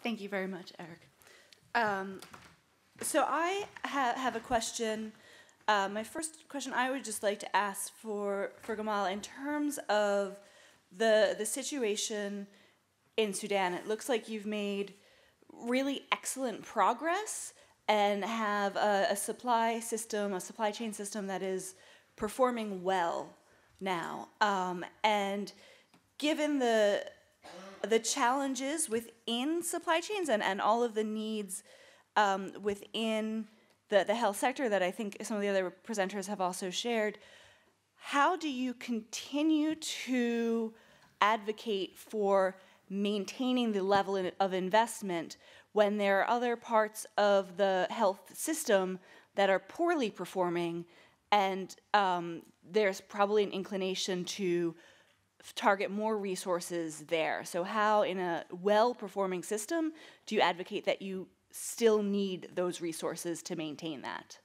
Thank you very much, Eric. So I have a question. My first question I would just like to ask for Gamal, in terms of the situation in Sudan. It looks like you've made really excellent progress and have a supply chain system that is performing well now. And given the challenges within supply chains and all of the needs within the health sector that I think some of the other presenters have also shared, how do you continue to advocate for maintaining the level of investment when there are other parts of the health system that are poorly performing, and there's probably an inclination to target more resources there? So how, in a well-performing system, do you advocate that you still need those resources to maintain that?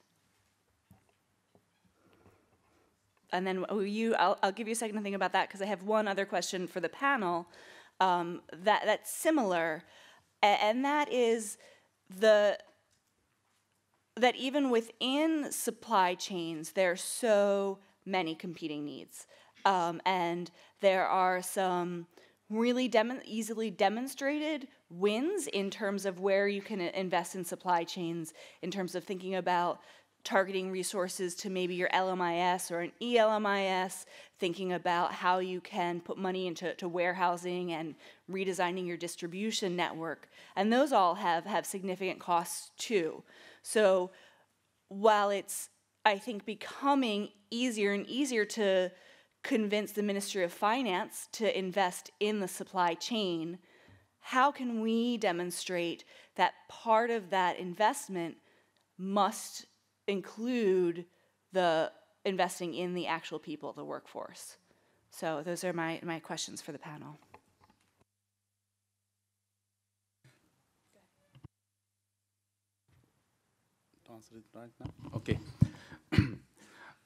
And then I'll give you a second to think about that, because I have one other question for the panel that's similar, and that is that even within supply chains, there are so many competing needs. And there are some really easily demonstrated wins in terms of where you can invest in supply chains, in terms of thinking about targeting resources to maybe your LMIS or an ELMIS, thinking about how you can put money into warehousing and redesigning your distribution network. And those all have significant costs too. So while it's, I think, becoming easier and easier to convince the Ministry of Finance to invest in the supply chain, how can we demonstrate that part of that investment must include the investing in the actual people, the workforce? So those are my questions for the panel. To answer it right now? Okay.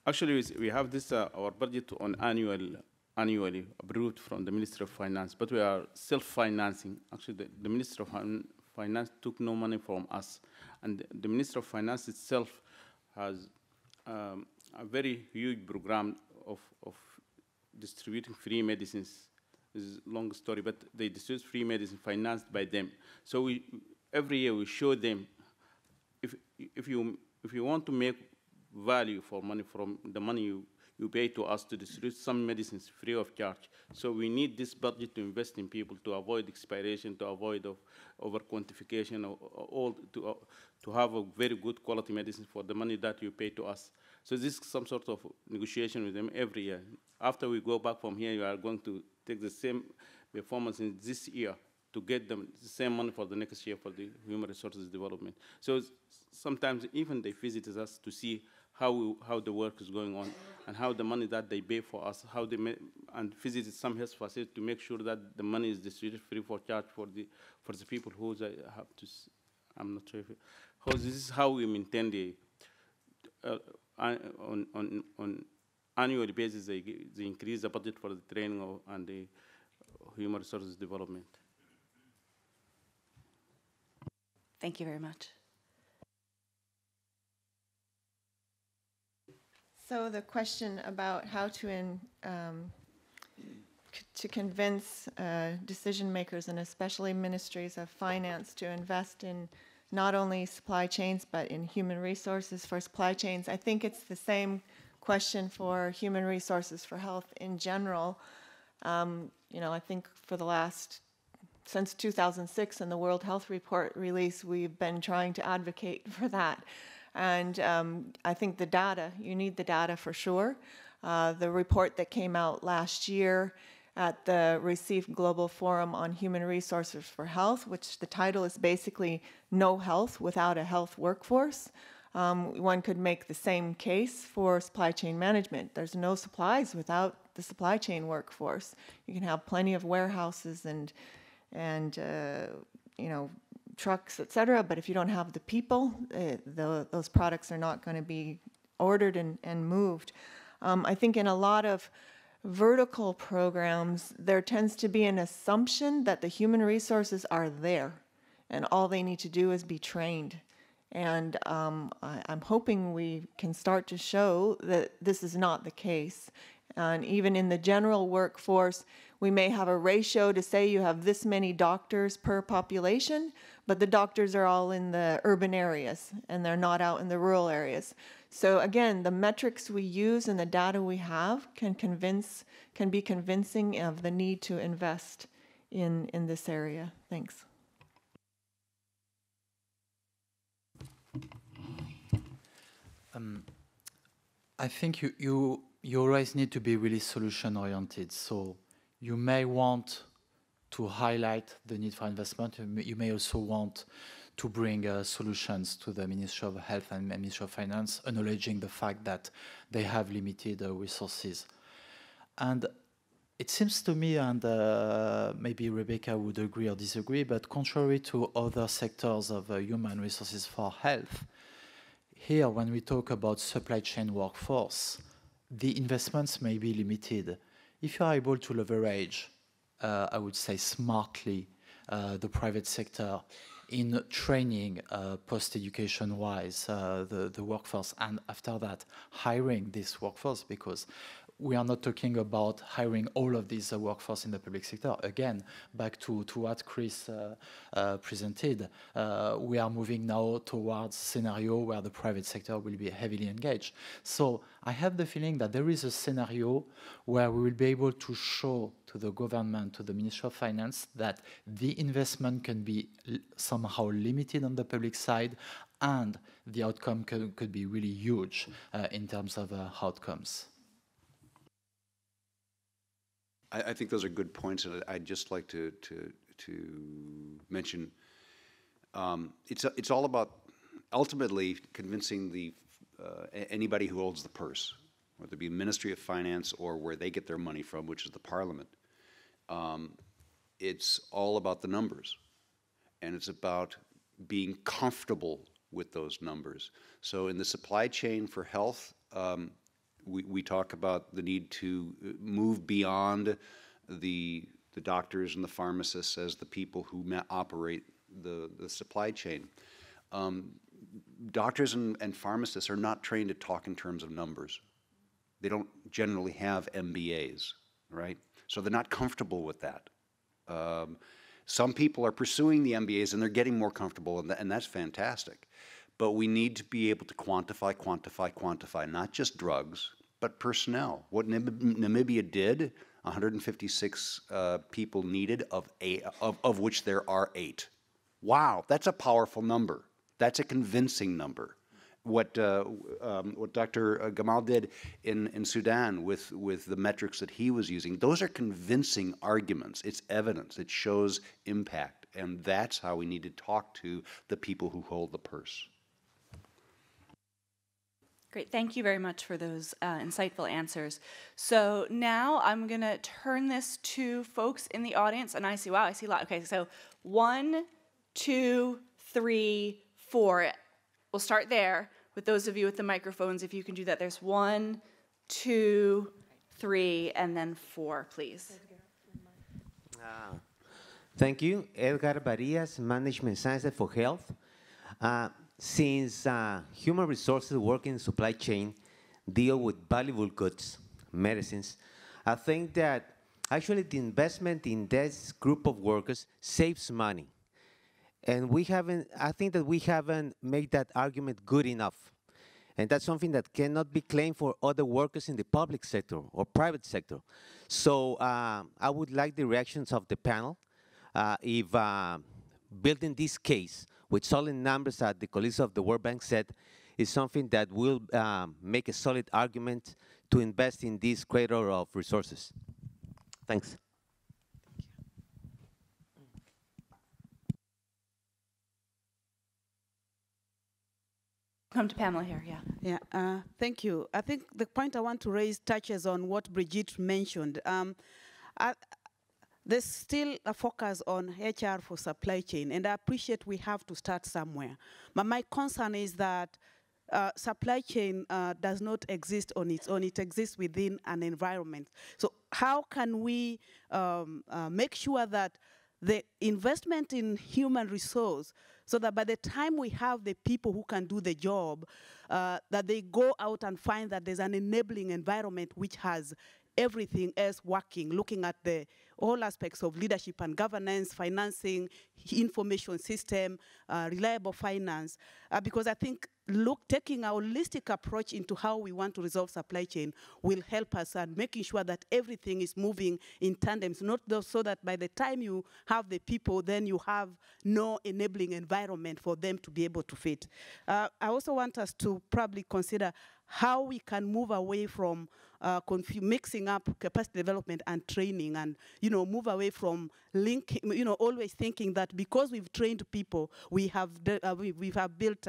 Actually, we have this, our budget on annually approved from the Ministry of Finance, but we are self-financing. Actually, the Ministry of Finance took no money from us. And the Ministry of Finance itself has a very huge program of distributing free medicines. This is a long story, but they distribute free medicine financed by them. So every year we show them, if you want to make value for money from the money you pay to us to distribute some medicines free of charge. So we need this budget to invest in people, to avoid expiration, to avoid over quantification, to have a very good quality medicine for the money that you pay to us. So this is some sort of negotiation with them every year. After we go back from here, you are going to take the same performance in this year to get them the same money for the next year for the human resources development. So sometimes even they visit us to see how the work is going on and how the money that they pay for us, how they and visit some health facility to make sure that the money is distributed free for charge for the people who have to. I'm not sure if this is how we maintain the on annual basis they increase the budget for the training and the human resources development. Thank you very much. So the question about how to convince decision makers, and especially ministries of finance, to invest in not only supply chains but in human resources for supply chains. I think it's the same question for human resources for health in general. I think for since 2006 and the World Health Report release, we've been trying to advocate for that. And I think you need the data for sure. The report that came out last year at the Received Global Forum on Human Resources for Health, which the title is basically No Health Without a Health Workforce. One could make the same case for supply chain management. There's no supplies without the supply chain workforce. You can have plenty of warehouses and trucks, et cetera, but if you don't have the people, those products are not going to be ordered and moved. I think in a lot of vertical programs, there tends to be an assumption that the human resources are there and all they need to do is be trained. And I'm hoping we can start to show that this is not the case. And even in the general workforce, we may have a ratio to say you have this many doctors per population, but the doctors are all in the urban areas and they're not out in the rural areas. So again, the metrics we use and the data we have can be convincing of the need to invest in this area. Thanks. I think you always need to be really solution oriented. So you may want to highlight the need for investment. You may also want to bring solutions to the Ministry of Health and Ministry of Finance, acknowledging the fact that they have limited resources. And it seems to me, and maybe Rebecca would agree or disagree, but contrary to other sectors of human resources for health, here, when we talk about supply chain workforce, the investments may be limited. If you are able to leverage, I would say smartly, the private sector in training post-education-wise the workforce, and after that, hiring this workforce, because we are not talking about hiring all of these workforce in the public sector. Again, back to what Chris presented, we are moving now towards a scenario where the private sector will be heavily engaged. So I have the feeling that there is a scenario where we will be able to show to the government, to the Ministry of Finance, that the investment can be somehow limited on the public side, and the outcome could be really huge in terms of outcomes. I think those are good points, and I'd just like to mention it's all about ultimately convincing anybody who holds the purse, whether it be Ministry of Finance or where they get their money from, which is the Parliament. It's all about the numbers, and it's about being comfortable with those numbers. So in the supply chain for health, we talk about the need to move beyond the doctors and the pharmacists as the people who operate the supply chain. Doctors and pharmacists are not trained to talk in terms of numbers. They don't generally have MBAs, right? So they're not comfortable with that. Some people are pursuing the MBAs and they're getting more comfortable, and that's fantastic. But we need to be able to quantify, not just drugs, but personnel. What Namibia did, 156 people needed, of which there are 8. Wow, that's a powerful number. That's a convincing number. What Dr. Gamal did in Sudan with the metrics that he was using, those are convincing arguments. It's evidence. It shows impact. And that's how we need to talk to the people who hold the purse. Great, thank you very much for those insightful answers. So now I'm gonna turn this to folks in the audience, and I see a lot. Okay, so 1, 2, 3, 4. We'll start there with those of you with the microphones. If you can do that, there's 1, 2, 3, and then 4, please. Thank you. Edgar Barias, Management Sciences for Health. Since human resources work in supply chain deal with valuable goods, medicines, I think that actually the investment in this group of workers saves money. And I think that we haven't made that argument good enough. And that's something that cannot be claimed for other workers in the public sector or private sector. So I would like the reactions of the panel if building this case with solid numbers that the colleagues of the World Bank said is something that will make a solid argument to invest in this corridor of resources. Thanks. Come to Pamela here, yeah. Yeah, thank you. I think the point I want to raise touches on what Brigitte mentioned. There's still a focus on HR for supply chain, and I appreciate we have to start somewhere. But my concern is that supply chain does not exist on its own. It exists within an environment. So how can we make sure that the investment in human resource, so that by the time we have the people who can do the job, that they go out and find that there's an enabling environment which has everything else working, looking at all aspects of leadership and governance, financing, information system, reliable finance, because I think taking a holistic approach into how we want to resolve supply chain will help us and making sure that everything is moving in tandems, not so that by the time you have the people, then you have no enabling environment for them to be able to fit. I also want us to probably consider how we can move away from mixing up capacity development and training, and move away from linking, always thinking that because we've trained people, we have built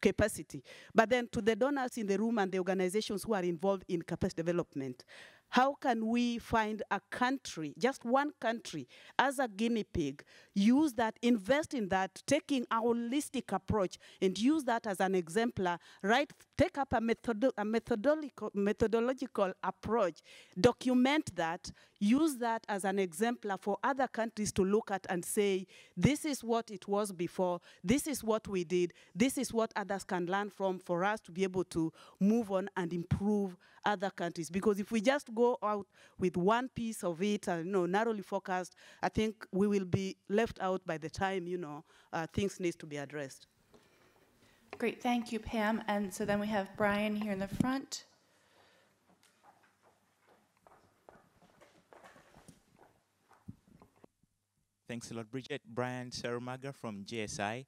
capacity. But then to the donors in the room and the organizations who are involved in capacity development, how can we find a country, just one country, as a guinea pig, use that, invest in that, taking a holistic approach, and use that as an exemplar, right? Take up a methodological approach, document that, use that as an exemplar for other countries to look at and say, this is what it was before, this is what we did, this is what others can learn from, for us to be able to move on and improve other countries. Because if we just go out with one piece of it and narrowly focused, I think we will be left out by the time things need to be addressed. Great, thank you, Pam. And so then we have Brian here in the front. Thanks a lot, Bridget. Brian Sarumaga from GSI.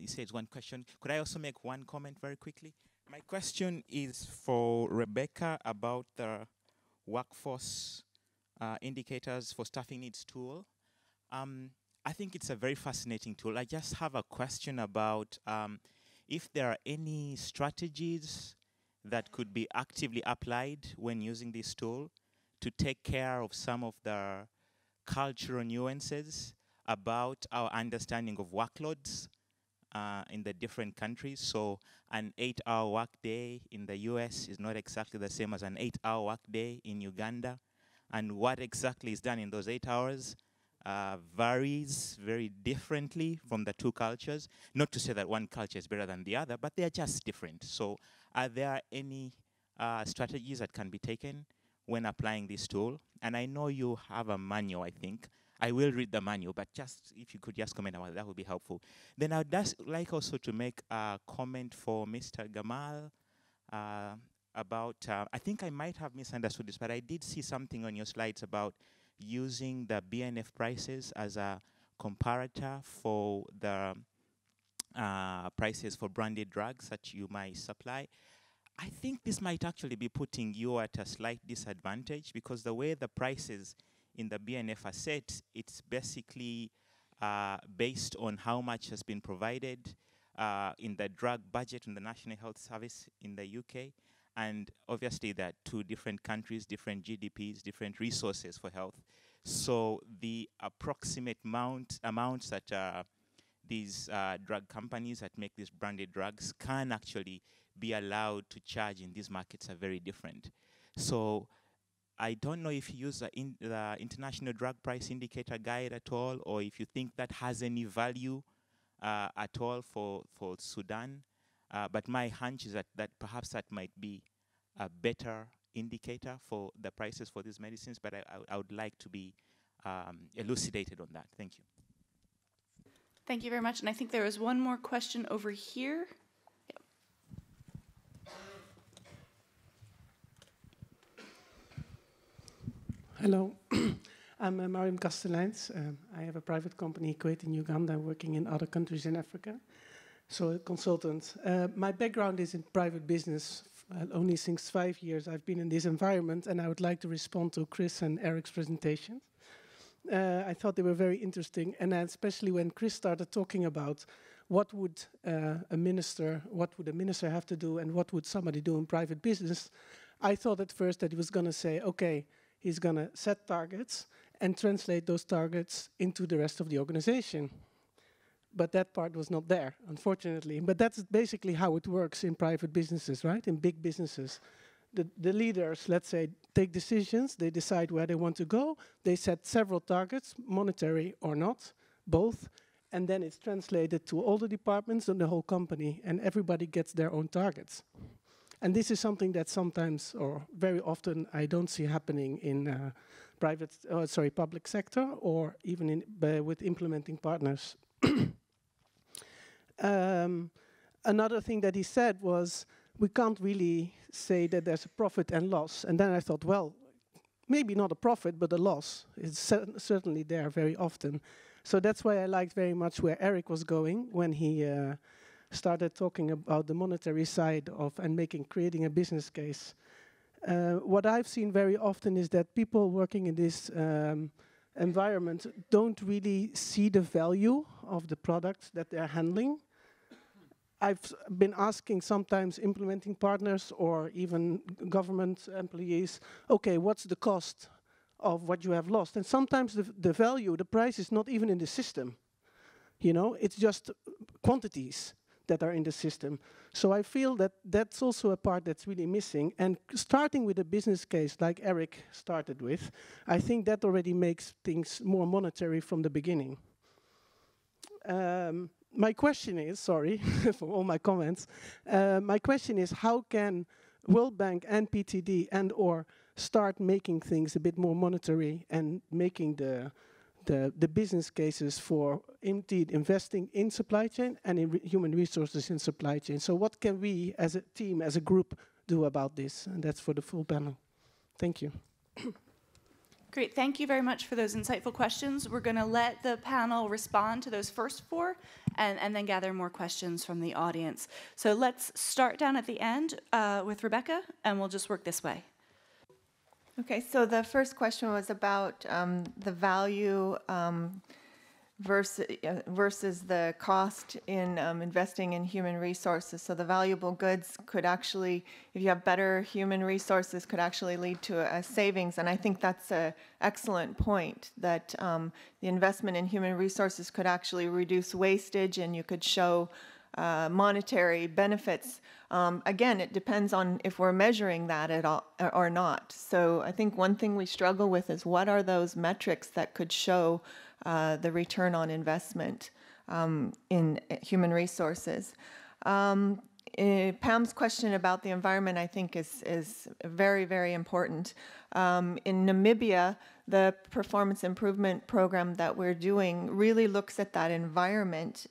He says one question. Could I also make one comment very quickly? My question is for Rebecca about the workforce indicators for staffing needs tool. I think it's a very fascinating tool. I just have a question about if there are any strategies that could be actively applied when using this tool to take care of some of the cultural nuances about our understanding of workloads in the different countries. So an 8-hour workday in the US is not exactly the same as an 8-hour workday in Uganda. And what exactly is done in those 8 hours varies very differently from the two cultures. Not to say that one culture is better than the other, but they're just different. So are there any strategies that can be taken when applying this tool? And I know you have a manual, I think. I will read the manual, but just if you could just comment about it, that would be helpful. Then I would just like also to make a comment for Mr. Gamal about, I think I might have misunderstood this, but I did see something on your slides about using the BNF prices as a comparator for the prices for branded drugs that you might supply. I think this might actually be putting you at a slight disadvantage, because the way the prices in the BNF are set, it's basically based on how much has been provided in the drug budget in the National Health Service in the UK. And obviously there are two different countries, different GDPs, different resources for health. So the approximate amounts that these drug companies that make these branded drugs can actually be allowed to charge in these markets are very different. So I don't know if you use the International Drug Price Indicator Guide at all, or if you think that has any value at all for Sudan. But my hunch is that perhaps that might be a better indicator for the prices for these medicines, but I would like to be elucidated on that. Thank you. Thank you very much. And I think there is one more question over here. Hello, I'm Mariam Kasteleins. I have a private company, Kuwait in Uganda, working in other countries in Africa. So a consultant. My background is in private business. Only since 5 years I've been in this environment, and I would like to respond to Chris and Eric's presentations. I thought they were very interesting, and especially when Chris started talking about what would a minister have to do and what would somebody do in private business, I thought at first that he was going to say, okay, he's going to set targets and translate those targets into the rest of the organization. But that part was not there, unfortunately. But that's basically how it works in private businesses, right? In big businesses. the leaders, let's say, take decisions, they decide where they want to go, they set several targets, monetary or not, both, and then it's translated to all the departments and the whole company, and everybody gets their own targets. And this is something that sometimes, or very often, I don't see happening in public sector, or even with implementing partners. Another thing that he said was, we can't really say that there's a profit and loss. And then I thought, well, maybe not a profit, but a loss. It's certainly there very often. So that's why I liked very much where Eric was going when he started talking about the monetary side of and creating a business case. What I've seen very often is that people working in this environment don't really see the value of the product that they're handling. I've been asking sometimes implementing partners or even government employees, okay, what's the cost of what you have lost? And sometimes the value, the price is not even in the system. You know, it's just quantities that are in the system. So I feel that that's also a part that's really missing. And starting with a business case like Eric started with, I think that already makes things more monetary from the beginning. My question is, sorry for all my comments, my question is how can World Bank and PTD and or start making things a bit more monetary and making the business cases for indeed investing in supply chain and in human resources in supply chain. So what can we as a team, as a group, do about this? And that's for the full panel. Thank you. Great, thank you very much for those insightful questions. We're going to let the panel respond to those first four and then gather more questions from the audience. So let's start down at the end with Rebecca, and we'll just work this way. Okay, so the first question was about the value versus the cost in investing in human resources. So the valuable goods could actually, if you have better human resources, could actually lead to a savings. And I think that's an excellent point, that the investment in human resources could actually reduce wastage and you could show monetary benefits. Again, it depends on if we're measuring that at all or not. So I think one thing we struggle with is what are those metrics that could show the return on investment in human resources. Pam's question about the environment, I think, is very, very important. In Namibia, the performance improvement program that we're doing really looks at that environment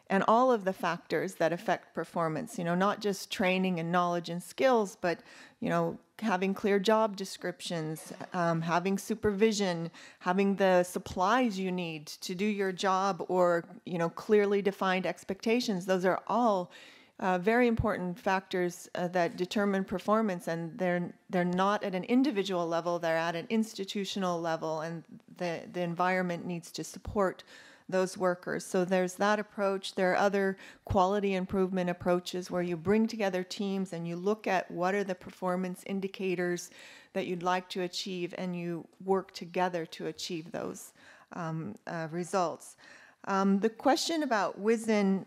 and all of the factors that affect performance, you know, not just training and knowledge and skills, but, you know, having clear job descriptions, having supervision, having the supplies you need to do your job, or, you know, clearly defined expectations. Those are all very important factors that determine performance, and they're not at an individual level, they're at an institutional level, and the environment needs to support those workers. So there's that approach. There are other quality improvement approaches where you bring together teams and you look at what are the performance indicators that you'd like to achieve, and you work together to achieve those results. The question about WISN,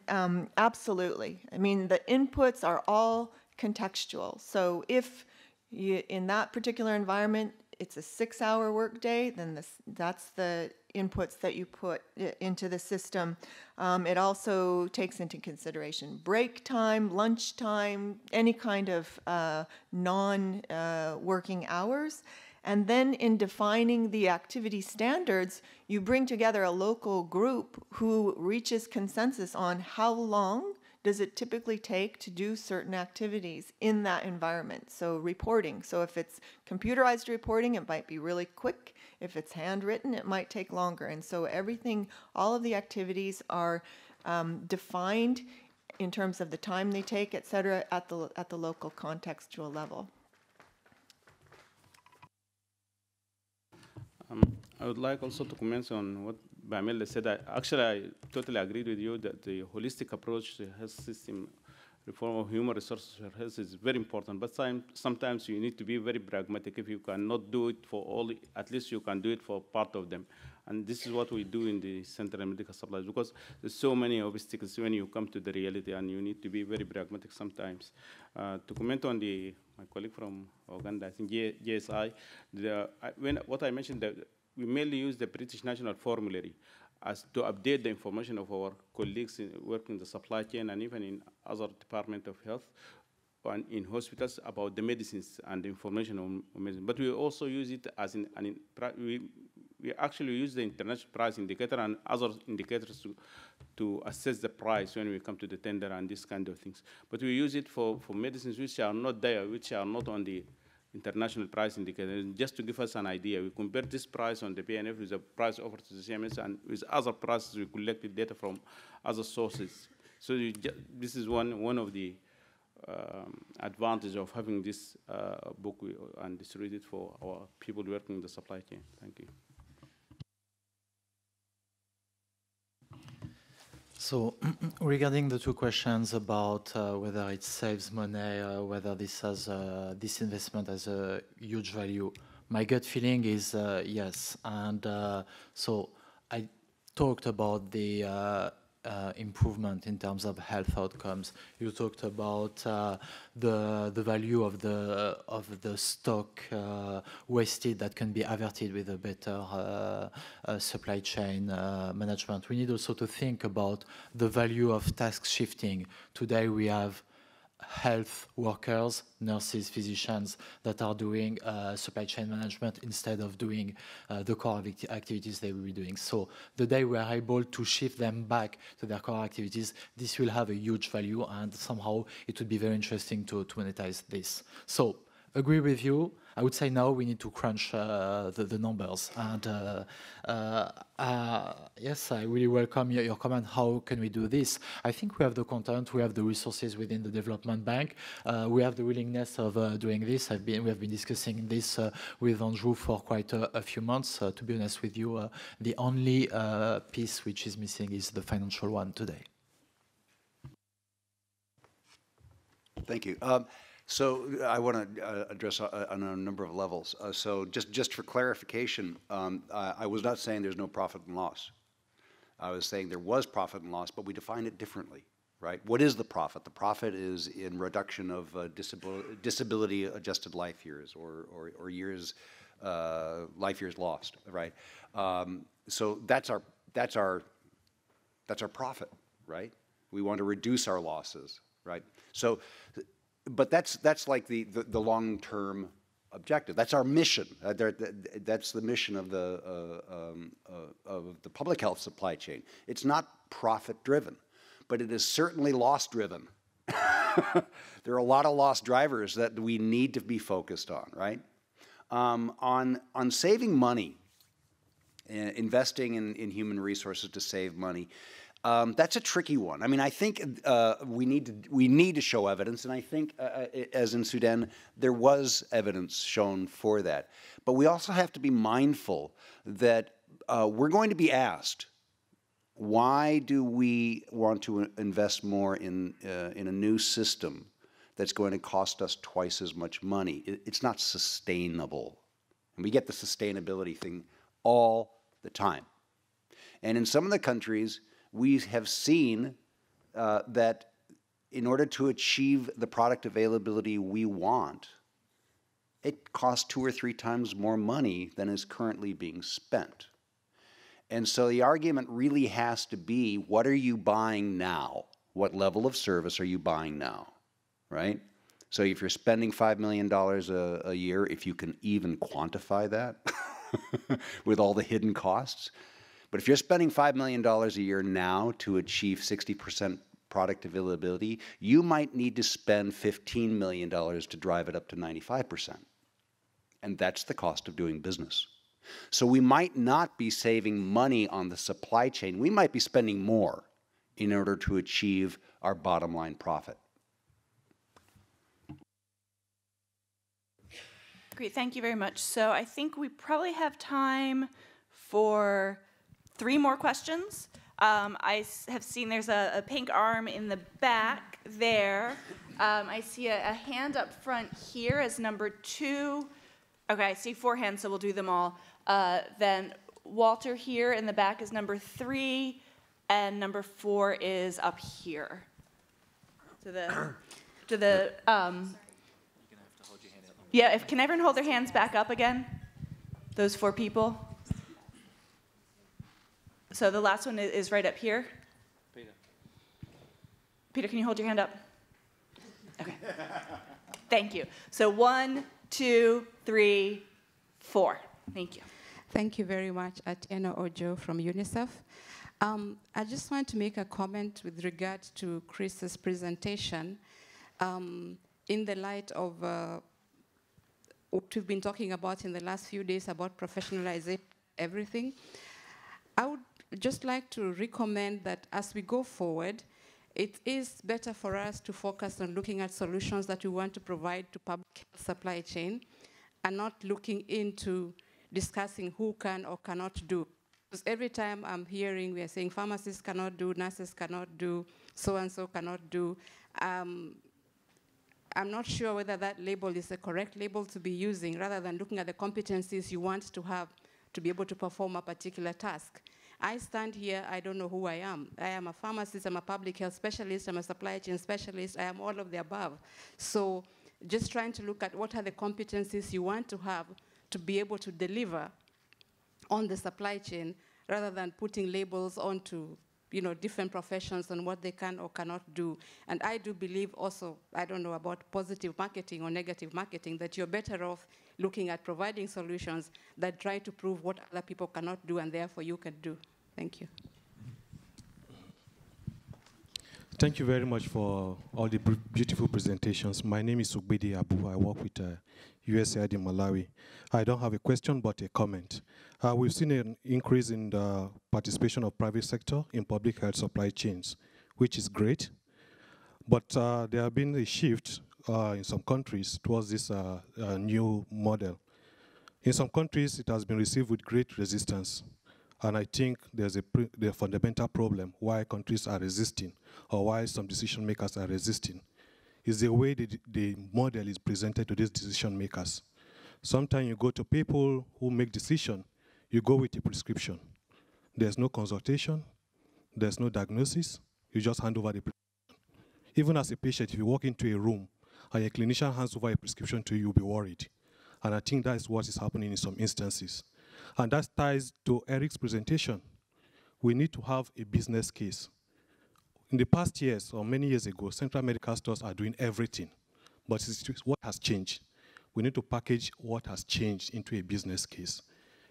absolutely. I mean, the inputs are all contextual. So if you, in that particular environment, it's a 6-hour workday, then that's the inputs that you put into the system. It also takes into consideration break time, lunch time, any kind of non-working hours. And then in defining the activity standards, you bring together a local group who reaches consensus on how long does it typically take to do certain activities in that environment. So reporting. So if it's computerized reporting, it might be really quick. If it's handwritten, it might take longer. And so everything, all of the activities are defined in terms of the time they take, et cetera, at the local contextual level. I would like also to comment on what Bamela said. Actually, I totally agree with you that the holistic approach to the health system reform of human resources for health is very important. But sometimes you need to be very pragmatic. If you cannot do it for all, at least you can do it for part of them. And this is what we do in the Central Medical Supplies, because there's so many obstacles when you come to the reality, and you need to be very pragmatic sometimes. To comment on my colleague from Uganda, I think JSI, what I mentioned, that we mainly use the British National Formulary as to update the information of our colleagues working in the supply chain and even in other department of health and in hospitals about the medicines and the information on medicine. But we also use it as we actually use the international price indicator and other indicators to assess the price when we come to the tender and these kind of things. But we use it for medicines which are not there, which are not on the international price indicator. Just to give us an idea, we compare this price on the PNF with the price offered to the CMS and with other prices we collected data from other sources. So this is one of the advantage of having this book and distribute it for our people working in the supply chain. Thank you. So regarding the two questions about whether it saves money, whether this investment has a huge value, my gut feeling is yes. And so I talked about the improvement in terms of health outcomes. You talked about the value of the stock wasted that can be averted with a better supply chain management. We need also to think about the value of task shifting. Today we have health workers, nurses, physicians that are doing supply chain management instead of doing the core activities they will be doing. So the day we are able to shift them back to their core activities, this will have a huge value, and somehow it would be very interesting to monetize this. So agree with you. I would say now we need to crunch the numbers. And yes, I really welcome your comment. How can we do this? I think we have the content, we have the resources within the development bank. We have the willingness of doing this. We have been discussing this with Andrew for quite a few months. To be honest with you, the only piece which is missing is the financial one today. Thank you. So I want to address on a number of levels. So just for clarification, I was not saying there's no profit and loss. I was saying there was profit and loss, but we define it differently, right? What is the profit? The profit is in reduction of disability-adjusted life years or years, life years lost, right? So that's our profit, right? We want to reduce our losses, right? So. But that's like the long-term objective. That's our mission. That's the mission of the public health supply chain. It's not profit-driven, but it is certainly loss-driven. There are a lot of loss drivers that we need to be focused on, right? On saving money, investing in human resources to save money. That's a tricky one. I mean, I think we need to show evidence, and I think, as in Sudan, there was evidence shown for that. But we also have to be mindful that we're going to be asked, why do we want to invest more in a new system that's going to cost us twice as much money? It's not sustainable, and we get the sustainability thing all the time. And in some of the countries, we have seen that in order to achieve the product availability we want, it costs 2 or 3 times more money than is currently being spent. And so the argument really has to be, what are you buying now? What level of service are you buying now, right? So if you're spending $5 million a year, if you can even quantify that with all the hidden costs, but if you're spending $5 million a year now to achieve 60% product availability, you might need to spend $15 million to drive it up to 95%. And that's the cost of doing business. So we might not be saving money on the supply chain. We might be spending more in order to achieve our bottom line profit. Great, thank you very much. So I think we probably have time for 3 more questions. I have seen there's a pink arm in the back there. I see a hand up front here as number 2. Okay, I see 4 hands, so we'll do them all. Then Walter here in the back is number 3, and number 4 is up here. Yeah, can everyone hold their hands back up again? Those 4 people. So the last one is right up here. Peter, can you hold your hand up? Okay. Thank you. So 1, 2, 3, 4. Thank you. Thank you very much, Atieno Ojo from UNICEF. I just want to make a comment with regard to Chris's presentation in the light of what we've been talking about in the last few days about professionalizing everything. I would just like to recommend that as we go forward, it is better for us to focus on looking at solutions that we want to provide to public health supply chain and not looking into discussing who can or cannot do. Because every time I'm hearing, we are saying pharmacists cannot do, nurses cannot do, so-and-so cannot do. I'm not sure whether that label is the correct label to be using, rather than looking at the competencies you want to have to be able to perform a particular task. I stand here, I don't know who I am. I am a pharmacist, I'm a public health specialist, I'm a supply chain specialist, I am all of the above. So just trying to look at what are the competencies you want to have to be able to deliver on the supply chain, rather than putting labels onto different professions on what they can or cannot do. And I do believe also, I don't know about positive marketing or negative marketing, that you're better off looking at providing solutions that try to prove what other people cannot do and therefore you can do. Thank you. Thank you very much for all the beautiful presentations. My name is Ugbedi Abu. I work with USAID in Malawi. I don't have a question, but a comment. We've seen an increase in the participation of private sector in public health supply chains, which is great. But there has been a shift in some countries towards this new model. In some countries, it has been received with great resistance. And I think there's a fundamental problem why countries are resisting, or why some decision makers are resisting, is the way the model is presented to these decision makers. Sometimes you go to people who make decisions, you go with a prescription. There's no consultation, there's no diagnosis, you just hand over the prescription. Even as a patient, if you walk into a room and a clinician hands over a prescription to you, you'll be worried. And I think that is what is happening in some instances. And that ties to Eric's presentation. We need to have a business case. In the past years, or many years ago, central medical stores are doing everything. But it's what has changed. We need to package what has changed into a business case.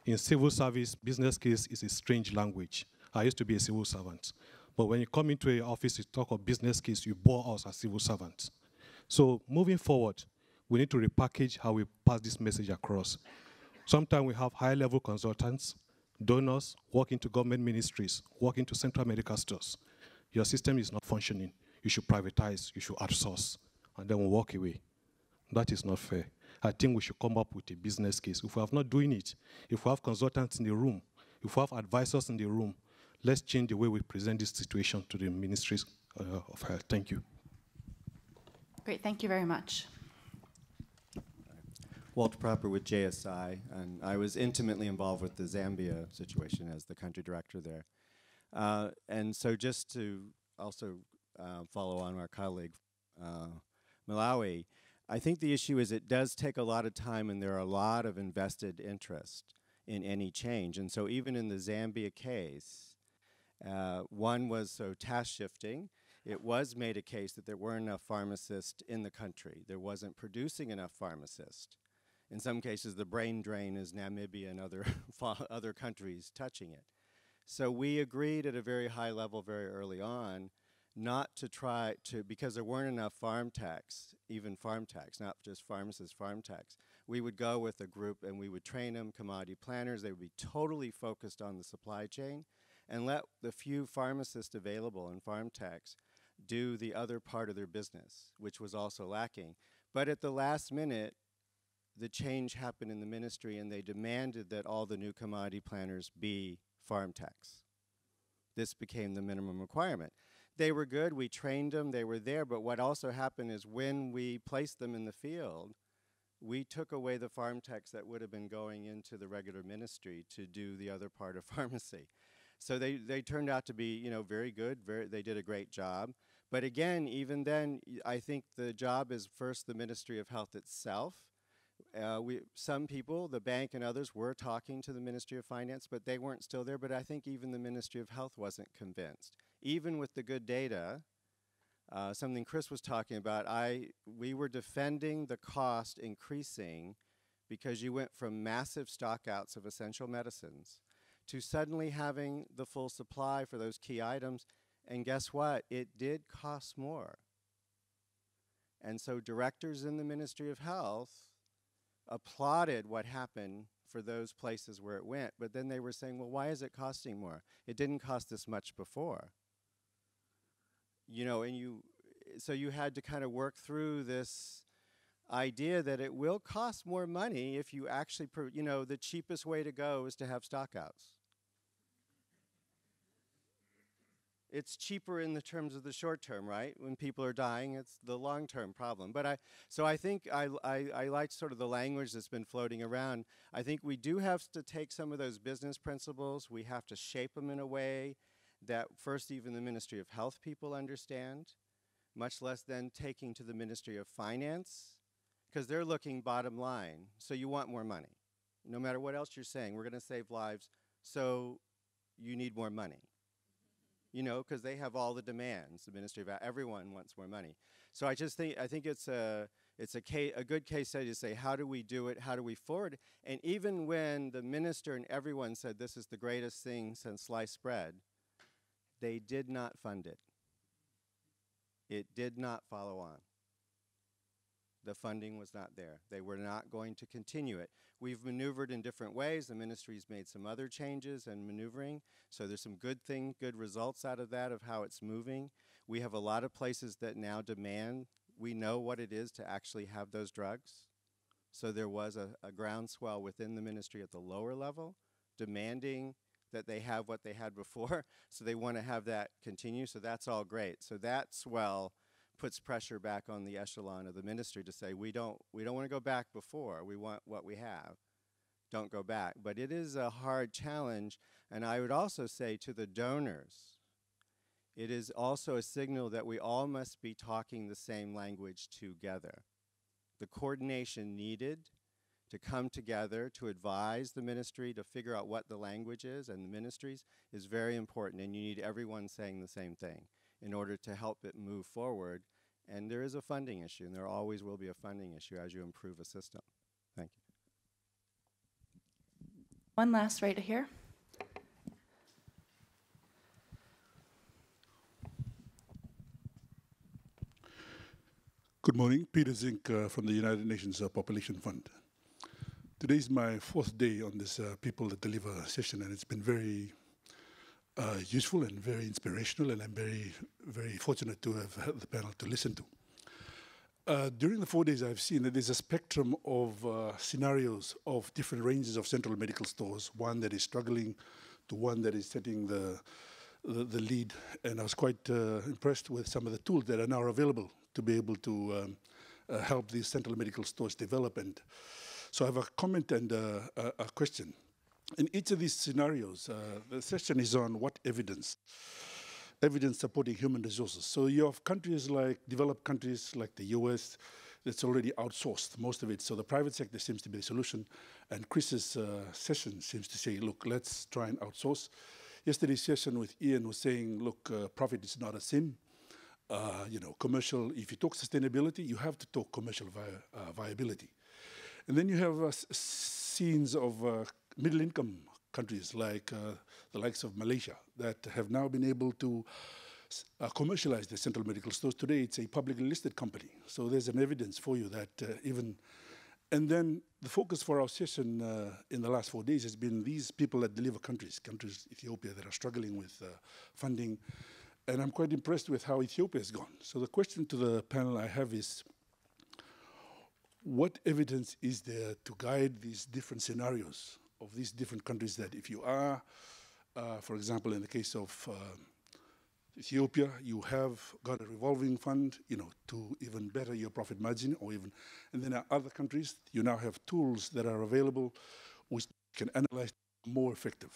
In civil service, business case is a strange language. I used to be a civil servant. But when you come into an office, you talk of business case, you bore us as civil servants. So moving forward, we need to repackage how we pass this message across. Sometimes we have high-level consultants, donors, work into government ministries, work into central medical stores. Your system is not functioning. You should privatize, you should outsource, and then we'll walk away. That is not fair. I think we should come up with a business case. If we have not doing it, if we have consultants in the room, if we have advisors in the room, let's change the way we present this situation to the ministries of health. Thank you. Great, thank you very much. Walter Proper with JSI, and I was intimately involved with the Zambia situation as the country director there. And so just to also follow on our colleague, Malawi, I think the issue is it does take a lot of time and there are a lot of invested interest in any change. And so even in the Zambia case, one was task shifting. It was made a case that there weren't enough pharmacists in the country. There wasn't producing enough pharmacists. In some cases, the brain drain is Namibia and other countries touching it. So we agreed at a very high level very early on not to try to, because there weren't enough farm tax, even farm tax, not just pharmacists, farm tax. We would go with a group and we would train them, commodity planners. They would be totally focused on the supply chain and let the few pharmacists available in farm tax do the other part of their business, which was also lacking. But at the last minute, the change happened in the ministry and they demanded that all the new commodity planners be farm tax. This became the minimum requirement. They were good, we trained them, they were there, but what also happened is when we placed them in the field, we took away the farm techs that would have been going into the regular ministry to do the other part of pharmacy. So they turned out to be, you know, very good. They did a great job. But again, even then, I think the job is first the Ministry of Health itself. Some people, the bank and others, were talking to the Ministry of Finance, but they weren't still there. But I think even the Ministry of Health wasn't convinced. Even with the good data, something Chris was talking about, we were defending the cost increasing because you went from massive stockouts of essential medicines to suddenly having the full supply for those key items. And guess what? It did cost more. And so directors in the Ministry of Health applauded what happened for those places where it went, but then they were saying, well, why is it costing more? It didn't cost this much before. You know, and so you had to kind of work through this idea that it will cost more money if you actually, you know, the cheapest way to go is to have stockouts. It's cheaper in the terms of the short term, right? When people are dying, it's the long-term problem. But so I think I like sort of the language that's been floating around. I think we do have to take some of those business principles. We have to shape them in a way that first even the Ministry of Health people understand, much less then taking to the Ministry of Finance, because they're looking bottom line. So you want more money. No matter what else you're saying, we're going to save lives, so you need more money. You know, because they have all the demands. The Ministry of everyone wants more money. So I think it's a good case study to say, how do we do it? How do we forward? And even when the minister and everyone said this is the greatest thing since sliced bread, they did not fund it. It did not follow on. The funding was not there. They were not going to continue it. We've maneuvered in different ways. The ministry's made some other changes and maneuvering. So there's some good results out of that, of how it's moving. We have a lot of places that now demand, we know what it is to actually have those drugs. So there was a groundswell within the ministry at the lower level, demanding that they have what they had before. So they want to have that continue. So that's all great. So that swell puts pressure back on the echelon of the ministry to say, we don't want to go back before. We want what we have. Don't go back. But it is a hard challenge. And I would also say to the donors, it is also a signal that we all must be talking the same language together. The coordination needed to come together to advise the ministry to figure out what the language is and the ministries is very important. And you need everyone saying the same thing in order to help it move forward. And there is a funding issue, and there always will be a funding issue as you improve a system. Thank you. One last right here. Good morning, Peter Zink from the United Nations Population Fund. Today is my fourth day on this People That Deliver session, and it's been very useful and very inspirational, and I'm very, very fortunate to have had the panel to listen to. During the 4 days, I've seen that there's a spectrum of scenarios of different ranges of central medical stores, one that is struggling to one that is setting the lead, and I was quite impressed with some of the tools that are now available to be able to help these central medical stores develop. And so I have a comment and a question. In each of these scenarios, the session is on what evidence supporting human resources. So you have countries like, developed countries like the US, that's already outsourced most of it. So the private sector seems to be the solution. And Chris's session seems to say, look, let's try and outsource. Yesterday's session with Ian was saying, look, profit is not a sin. You know, commercial, if you talk sustainability, you have to talk commercial viability. And then you have scenes of middle-income countries like the likes of Malaysia that have now been able to commercialize their central medical stores. Today, it's a publicly listed company. So there's an evidence for you that even... And then the focus for our session in the last 4 days has been these people that deliver countries, Ethiopia, that are struggling with funding. And I'm quite impressed with how Ethiopia has gone. So the question to the panel I have is, what evidence is there to guide these different scenarios of these different countries that if you are, for example, in the case of Ethiopia, you have got a revolving fund, to even better your profit margin, and then other countries, you now have tools that are available which can analyze more effective.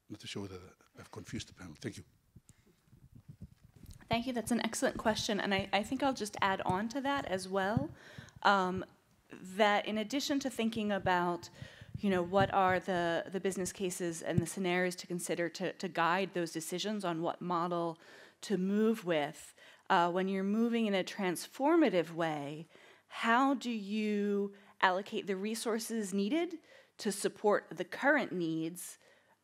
Not to show that I've confused the panel. Thank you. Thank you. That's an excellent question, and I think I'll just add on to that as well. That in addition to thinking about, what are the business cases and the scenarios to consider to guide those decisions on what model to move with, when you're moving in a transformative way, how do you allocate the resources needed to support the current needs,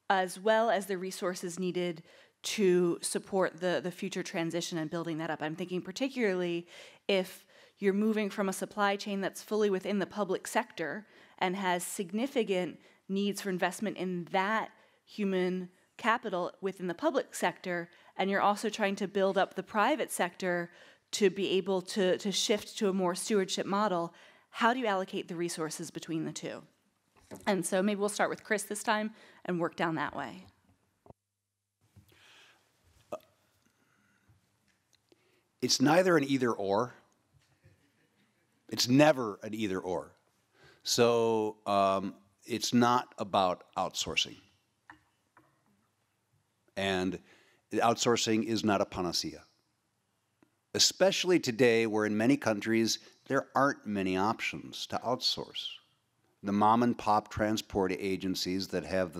as well as the resources needed to support the future transition and building that up? I'm thinking particularly if you're moving from a supply chain that's fully within the public sector and has significant needs for investment in that human capital within the public sector, and you're also trying to build up the private sector to be able to shift to a more stewardship model, how do you allocate the resources between the two? And so maybe we'll start with Chris this time and work down that way. It's neither an either or. It's never an either or. So it's not about outsourcing. And outsourcing is not a panacea. Especially today, where in many countries there aren't many options to outsource. The mom and pop transport agencies that have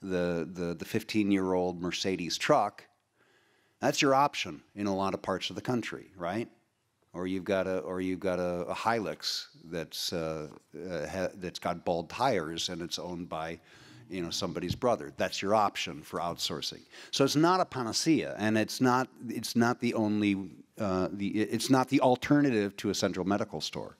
the 15-year-old Mercedes truck, that's your option in a lot of parts of the country, right? Or you've got a Hilux that's got bald tires and it's owned by, somebody's brother. That's your option for outsourcing. So it's not a panacea, and it's not the only it's not the alternative to a central medical store.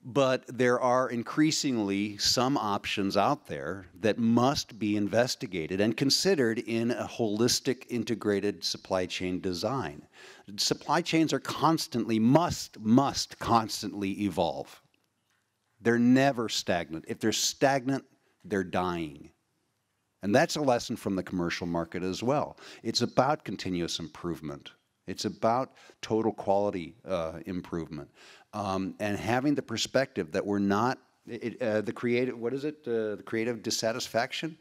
But there are increasingly some options out there that must be investigated and considered in a holistic, integrated supply chain design. Supply chains are constantly, must constantly evolve. They're never stagnant. If they're stagnant, they're dying. And that's a lesson from the commercial market as well. It's about continuous improvement. It's about total quality improvement. And having the perspective that we're not, the creative dissatisfaction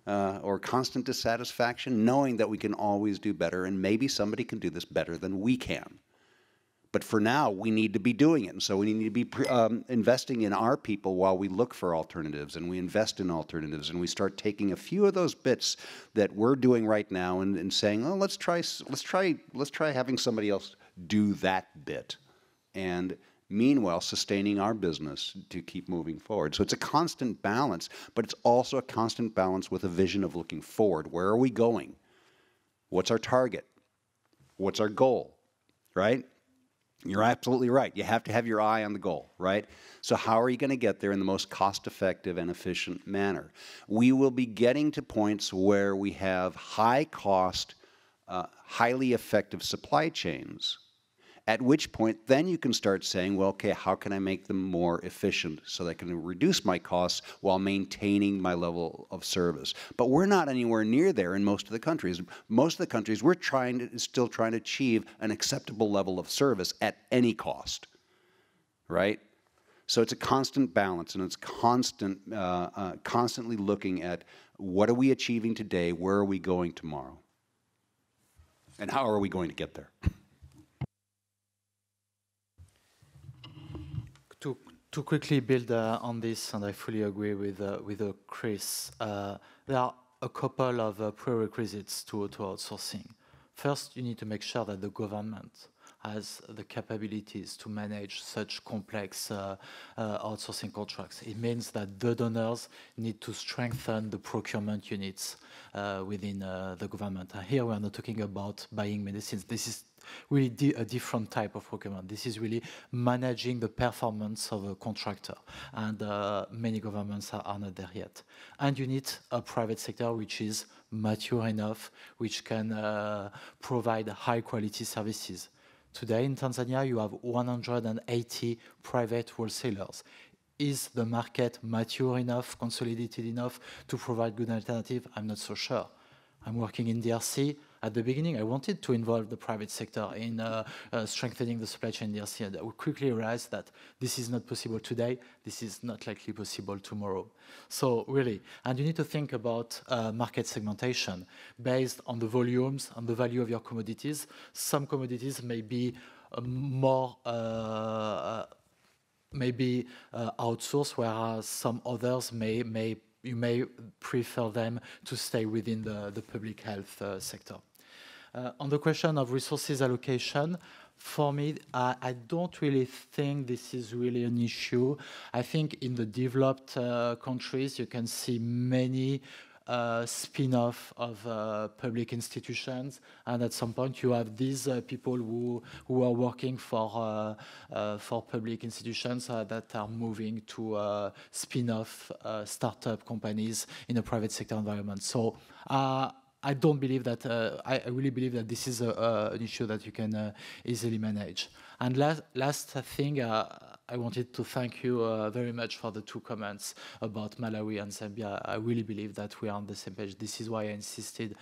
or constant dissatisfaction, knowing that we can always do better and maybe somebody can do this better than we can. But for now, we need to be doing it. And so we need to be investing in our people while we look for alternatives, and we invest in alternatives, and we start taking a few of those bits that we're doing right now and saying, oh, let's try having somebody else do that bit. And meanwhile, sustaining our business to keep moving forward. So it's a constant balance, but it's also a constant balance with a vision of looking forward. Where are we going? What's our target? What's our goal, right? You're absolutely right. You have to have your eye on the goal, right? So how are you going to get there in the most cost-effective and efficient manner? We will be getting to points where we have high-cost, highly effective supply chains, at which point then you can start saying, well, okay, how can I make them more efficient so that I can reduce my costs while maintaining my level of service? But we're not anywhere near there in most of the countries. Most of the countries, we're still trying to achieve an acceptable level of service at any cost, right? So it's a constant balance, and it's constantly looking at what are we achieving today, where are we going tomorrow, and how are we going to get there? To quickly build on this, and I fully agree with Chris, there are a couple of prerequisites to outsourcing. First, you need to make sure that the government has the capabilities to manage such complex outsourcing contracts. It means that the donors need to strengthen the procurement units within the government. And here we are not talking about buying medicines. This is really a different type of procurement. This is really managing the performance of a contractor, and many governments are not there yet. And you need a private sector which is mature enough, which can provide high-quality services. Today in Tanzania, you have 180 private wholesalers. Is the market mature enough, consolidated enough to provide good alternative? I'm not so sure. I'm working in DRC. At the beginning, I wanted to involve the private sector in strengthening the supply chain in DRC, and I quickly realized that this is not possible today. This is not likely possible tomorrow. So really, and you need to think about market segmentation based on the volumes and the value of your commodities. Some commodities may be more outsourced, whereas some others you may prefer them to stay within the public health sector. On the question of resources allocation, for me, I don't really think this is really an issue. I think in the developed countries, you can see many spin-off of public institutions, and at some point you have these people who are working for public institutions that are moving to spin-off startup companies in a private sector environment. So I don't believe that. I really believe that this is an issue that you can easily manage. And last thing, I wanted to thank you very much for the 2 comments about Malawi and Zambia. I really believe that we are on the same page. This is why I insisted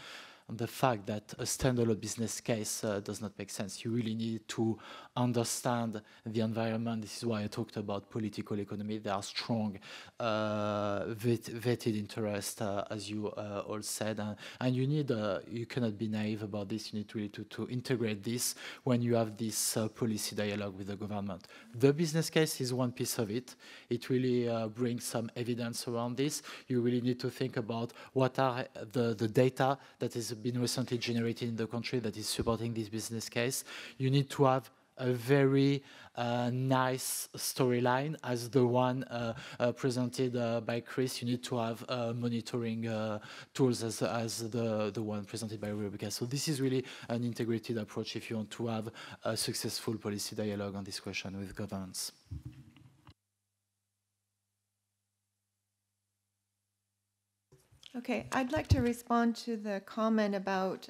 on the fact that a standalone business case does not make sense. You really need to understand the environment. This is why I talked about political economy. There are strong vetted interests, as you all said, and you cannot be naive about this. You need really to integrate this when you have this policy dialogue with the government. The business case is one piece of it. It really brings some evidence around this. You really need to think about what are the data that has been recently generated in the country that is supporting this business case. You need to have a very nice storyline as the one presented by Chris. You need to have monitoring tools as the one presented by Rebecca. So this is really an integrated approach if you want to have a successful policy dialogue on this question with governments. Okay, I'd like to respond to the comment about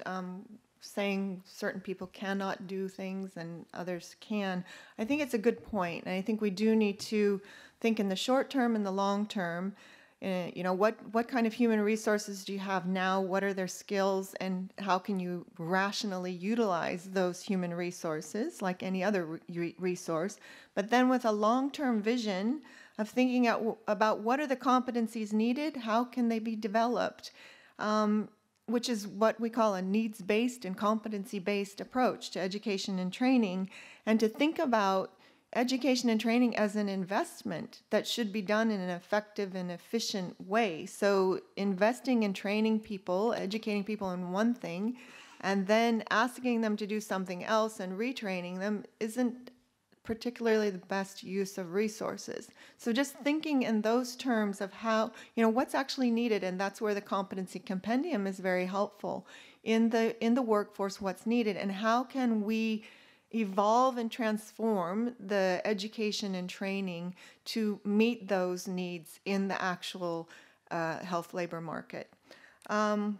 saying certain people cannot do things and others can. I think it's a good point, and I think we do need to think in the short term and the long term. You know, what kind of human resources do you have now? What are their skills, and how can you rationally utilize those human resources like any other resource? But then with a long-term vision of thinking about what are the competencies needed, how can they be developed, which is what we call a needs-based and competency-based approach to education and training, and to think about education and training as an investment that should be done in an effective and efficient way. So investing in training people, educating people in one thing, and then asking them to do something else and retraining them isn't particularly the best use of resources. So just thinking in those terms of how, you know, what's actually needed, and that's where the competency compendium is very helpful in the workforce, what's needed, and how can we evolve and transform the education and training to meet those needs in the actual health labor market. And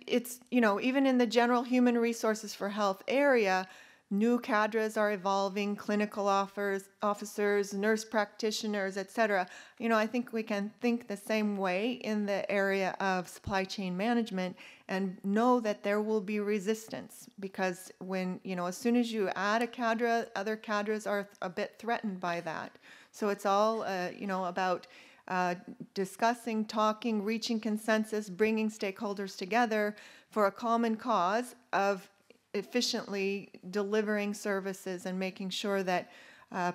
it's, you know, even in the general human resources for health area, new cadres are evolving, clinical officers, nurse practitioners, etc. You know, I think we can think the same way in the area of supply chain management and know that there will be resistance, because when, you know, as soon as you add a cadre, other cadres are a bit threatened by that. So it's all, you know, about discussing, talking, reaching consensus, bringing stakeholders together for a common cause of efficiently delivering services and making sure that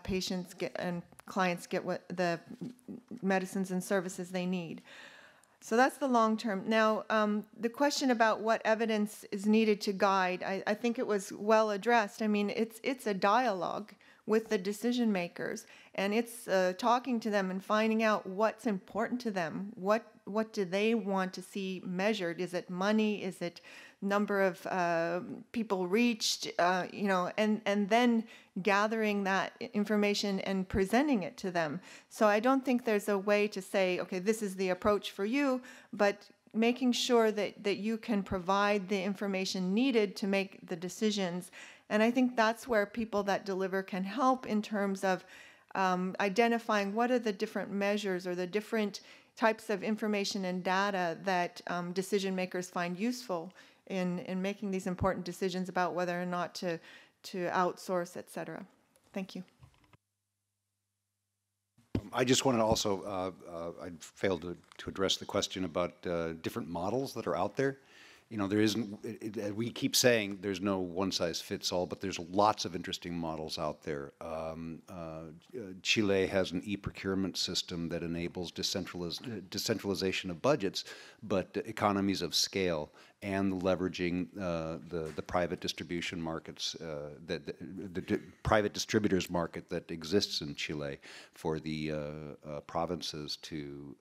patients get and clients get what the medicines and services they need. So that's the long term. Now, the question about what evidence is needed to guide, I think it was well addressed. I mean, it's a dialogue with the decision makers, and it's talking to them and finding out what's important to them. What do they want to see measured? Is it money? Is it number of people reached? You know, and then gathering that information and presenting it to them. So I don't think there's a way to say, okay, this is the approach for you, but making sure that you can provide the information needed to make the decisions. And I think that's where people that deliver can help in terms of identifying what are the different measures or the different types of information and data that decision makers find useful in making these important decisions about whether or not to outsource, et cetera. Thank you. I just wanted to also, I failed to address the question about different models that are out there. You know, there isn't, we keep saying there's no one-size-fits-all, but there's lots of interesting models out there. Chile has an e-procurement system that enables decentralization of budgets, but economies of scale and leveraging the private distribution markets, the private distributors market that exists in Chile for the provinces to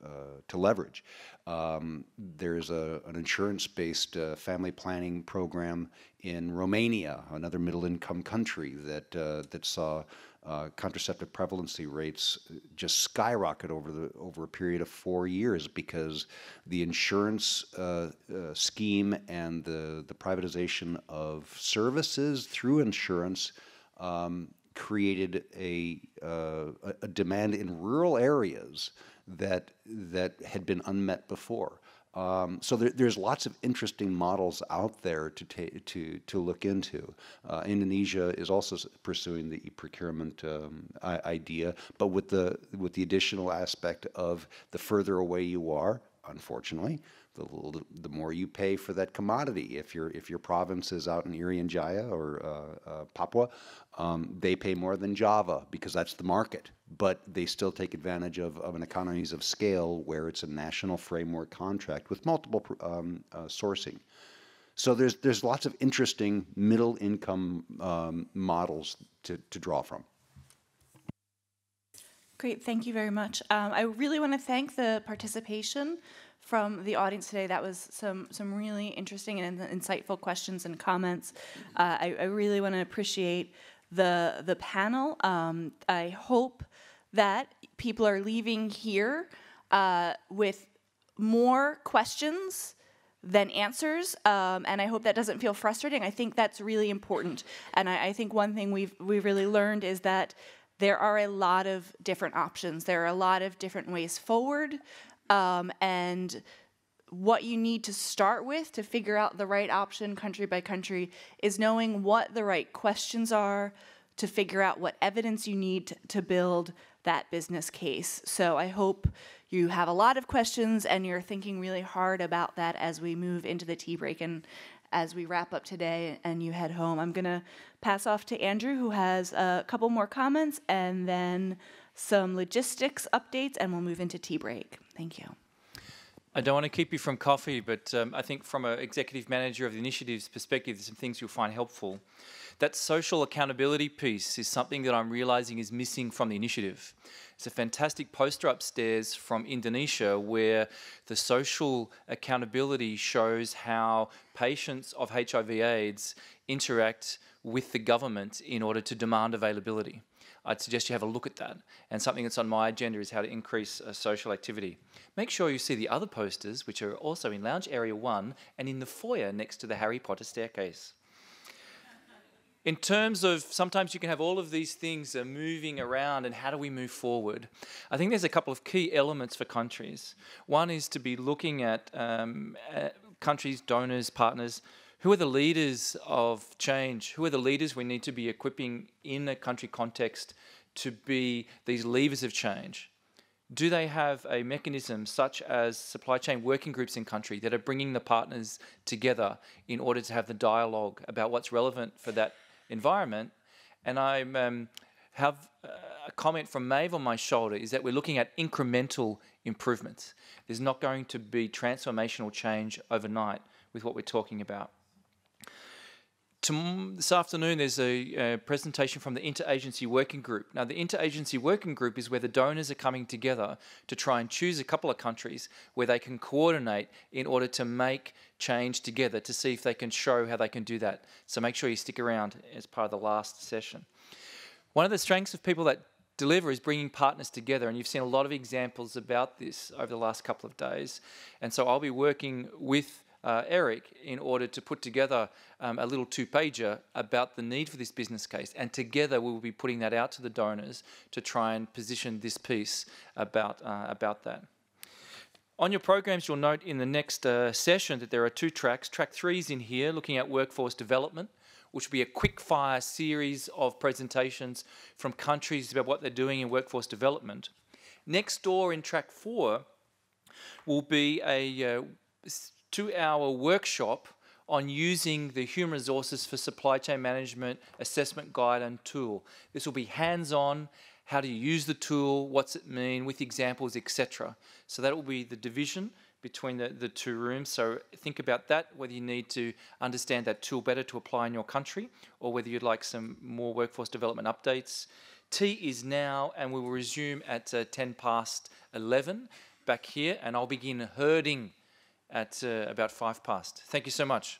leverage. There's an insurance-based family planning program in Romania, another middle-income country that saw contraceptive prevalency rates just skyrocket over a period of 4 years because the insurance scheme and the privatization of services through insurance created a demand in rural areas that had been unmet before. So there's lots of interesting models out there to look into. Indonesia is also pursuing the e-procurement idea, but with the additional aspect of the further away you are, unfortunately, the more you pay for that commodity. If your province is out in Irian Jaya or Papua, they pay more than Java because that's the market. But they still take advantage of an economies of scale where it's a national framework contract with multiple sourcing. So there's lots of interesting middle income models to draw from. Great, thank you very much. I really want to thank the participation from the audience today. That was some really interesting and insightful questions and comments. I really want to appreciate the panel. I hope that people are leaving here with more questions than answers, and I hope that doesn't feel frustrating. I think that's really important, and I think one thing we've really learned is that there are a lot of different options. There are a lot of different ways forward, and what you need to start with to figure out the right option country by country is knowing what the right questions are to figure out what evidence you need to build that business case. So I hope you have a lot of questions and you're thinking really hard about that as we move into the tea break and as we wrap up today and you head home. I'm going to pass off to Andrew, who has a couple more comments and then some logistics updates, and we'll move into tea break. Thank you. I don't want to keep you from coffee, but I think from an executive manager of the initiative's perspective, there's some things you'll find helpful. That social accountability piece is something that I'm realizing is missing from the initiative. It's a fantastic poster upstairs from Indonesia where the social accountability shows how patients of HIV/AIDS interact with the government in order to demand availability. I'd suggest you have a look at that. And something that's on my agenda is how to increase social activity. Make sure you see the other posters, which are also in Lounge Area 1 and in the foyer next to the Harry Potter staircase. In terms of sometimes you can have all of these things moving around and how do we move forward, I think there's a couple of key elements for countries. One is to be looking at countries, donors, partners. Who are the leaders of change? Who are the leaders we need to be equipping in a country context to be these levers of change? Do they have a mechanism such as supply chain working groups in country that are bringing the partners together in order to have the dialogue about what's relevant for that environment? And I have a comment from Maeve on my shoulder is that we're looking at incremental improvements. There's not going to be transformational change overnight with what we're talking about. This afternoon, there's a presentation from the Interagency Working Group. Now, the Interagency Working Group is where the donors are coming together to try and choose a couple of countries where they can coordinate in order to make change together to see if they can show how they can do that. So make sure you stick around as part of the last session. One of the strengths of people that deliver is bringing partners together, and you've seen a lot of examples about this over the last couple of days. And so I'll be working with Eric in order to put together a little two-pager about the need for this business case, and together we will be putting that out to the donors to try and position this piece about that. On your programs, you'll note in the next session that there are 2 tracks. Track 3 is in here, looking at workforce development, which will be a quick-fire series of presentations from countries about what they're doing in workforce development. Next door in track 4 will be a 2-hour workshop on using the human resources for supply chain management assessment guide and tool. This will be hands-on. How do you use the tool? What's it mean? With examples, etc. So that will be the division between the 2 rooms. So think about that, whether you need to understand that tool better to apply in your country, or whether you'd like some more workforce development updates. Tea is now, and we will resume at 11:10 back here, and I'll begin herding at about 5 past. Thank you so much.